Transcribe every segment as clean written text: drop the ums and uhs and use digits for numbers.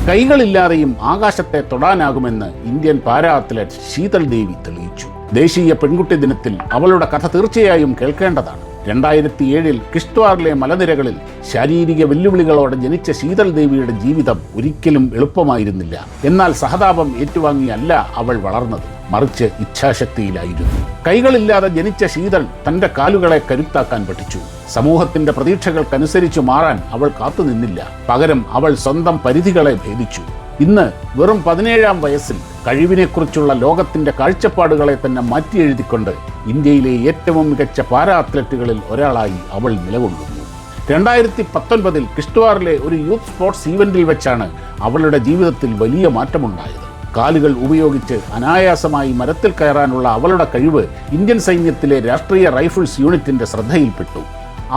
കൈകളില്ലാതെയും ആകാശത്തെ തൊടാനാകുമെന്ന് Indian para athlete Sheethal ദേവി തെളിയിച്ചു. ദേശീയ പെൺകുട്ടി ദിനത്തിൽ അവളുടെ കഥ തീർച്ചയായും കേൾക്കേണ്ടതാണ്. 2007 കിഷ്ത്വാറിലെ മലനിരകളിൽ ശാരീരിക വെല്ലുവിളികളോടെ ജനിച്ച ശീതൾ ദേവിയുടെ ജീവിതം ഒരിക്കലും എളുപ്പമായിരുന്നില്ല. എന്നാൽ സഹതാപം ഏറ്റുവാങ്ങിയല്ല അവൾ വളർന്നത്, മറിച്ച് ഇച്ഛാശക്തിയിലായിരുന്നു. കൈകളില്ലാതെ ജനിച്ച ശീതൾ തൻ്റെ കാലുകളെ കരുത്താക്കാൻ പഠിച്ചു. സമൂഹത്തിന്റെ പ്രതീക്ഷകൾക്കനുസരിച്ച് മാറാൻ അവൾ കാത്തുനിന്നില്ല. പകരം അവൾ സ്വന്തം പരിധികളെ ഭേദിച്ചു. ഇന്ന് വെറും 17-ാം വയസ്സിൽ കഴിവിനെക്കുറിച്ചുള്ള ലോകത്തിന്റെ കാഴ്ചപ്പാടുകളെ തന്നെ മാറ്റിയെഴുതിക്കൊണ്ട് ഇന്ത്യയിലെ ഏറ്റവും മികച്ച പാരാ അത്ലറ്റുകളിൽ ഒരാളായി അവൾ നിലകൊള്ളുന്നു. 2019 കിഷ്ത്വാറിലെ ഒരു യൂത്ത് സ്പോർട്സ് ഈവന്റിൽ വെച്ചാണ് അവളുടെ ജീവിതത്തിൽ വലിയ മാറ്റമുണ്ടായത്. കാലുകൾ ഉപയോഗിച്ച് അനായാസമായി മരത്തിൽ കയറാനുള്ള അവളുടെ കഴിവ് ഇന്ത്യൻ സൈന്യത്തിലെ രാഷ്ട്രീയ റൈഫിൾസ് യൂണിറ്റിന്റെ ശ്രദ്ധയിൽപ്പെട്ടു.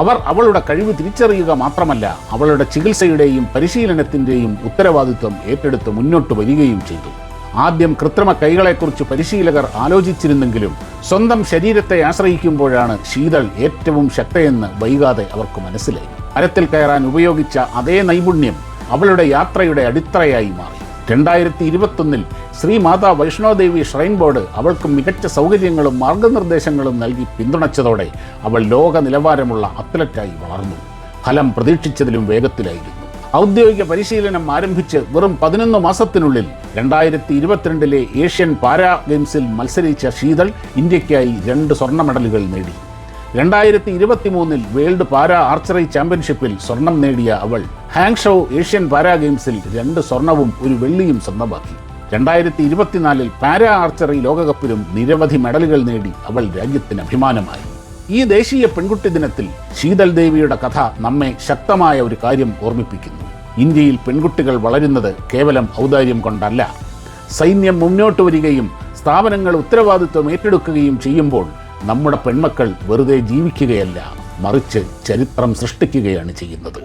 അവർ അവളുടെ കഴിവ് തിരിച്ചറിയുക മാത്രമല്ല, അവളുടെ ചികിത്സയുടെയും പരിശീലനത്തിൻ്റെയും ഉത്തരവാദിത്വം ഏറ്റെടുത്ത് മുന്നോട്ട് വരികയും ചെയ്തു. ആദ്യം കൃത്രിമ കൈകളെക്കുറിച്ച് പരിശീലകർ ആലോചിച്ചിരുന്നെങ്കിലും സ്വന്തം ശരീരത്തെ ആശ്രയിക്കുമ്പോഴാണ് ശീതൾ ഏറ്റവും ശക്തയെന്ന് വൈകാതെ അവർക്ക് മനസ്സിലായി. മരത്തിൽ കയറാൻ ഉപയോഗിച്ച അതേ നൈപുണ്യം അവളുടെ യാത്രയുടെ അടിത്തറയായി മാറി. 2021 ശ്രീ മാതാ വൈഷ്ണോദേവി ഷ്രൈൻ ബോർഡ് അവൾക്ക് മികച്ച സൗകര്യങ്ങളും മാർഗനിർദ്ദേശങ്ങളും നൽകി പിന്തുണച്ചതോടെ അവൾ ലോക നിലവാരമുള്ള അത്ലറ്റായി വളർന്നു. ഫലം പ്രതീക്ഷിച്ചതിലും വേഗത്തിലായിരുന്നു. ഔദ്യോഗിക പരിശീലനം ആരംഭിച്ച് വെറും 11 മാസത്തിനുള്ളിൽ 2022 ഏഷ്യൻ പാരാ ഗെയിംസിൽ മത്സരിച്ച ശീതൾ ഇന്ത്യയ്ക്കായി 2 സ്വർണ്ണ മെഡലുകൾ നേടി. 2023 വേൾഡ് പാരാ ആർച്ചറി ചാമ്പ്യൻഷിപ്പിൽ സ്വർണം നേടിയ അവൾ ഹാങ്ഷോ ഏഷ്യൻ പാരാ ഗെയിംസിൽ 2 സ്വർണവും 1 വെള്ളിയും സ്വന്തമാക്കി. 2024 പാരാ ആർച്ചറി ലോകകപ്പിലും നിരവധി മെഡലുകൾ നേടി അവൾ രാജ്യത്തിന് അഭിമാനമായി. ഈ ദേശീയ പെൺകുട്ടി ദിനത്തിൽ ശീതൾ ദേവിയുടെ കഥ നമ്മെ ശക്തമായ ഒരു കാര്യം ഓർമ്മിപ്പിക്കുന്നു. ഇന്ത്യയിൽ പെൺകുട്ടികൾ വളരുന്നത് കേവലം ഔദാര്യം കൊണ്ടല്ല. സൈന്യം മുന്നോട്ട് വരികയും സ്ഥാപനങ്ങൾ ഉത്തരവാദിത്വം ഏറ്റെടുക്കുകയും ചെയ്യുമ്പോൾ നമ്മുടെ പെൺമക്കൾ വെറുതെ ജീവിക്കുകയല്ല, മറിച്ച് ചരിത്രം സൃഷ്ടിക്കുകയാണ് ചെയ്യുന്നത്.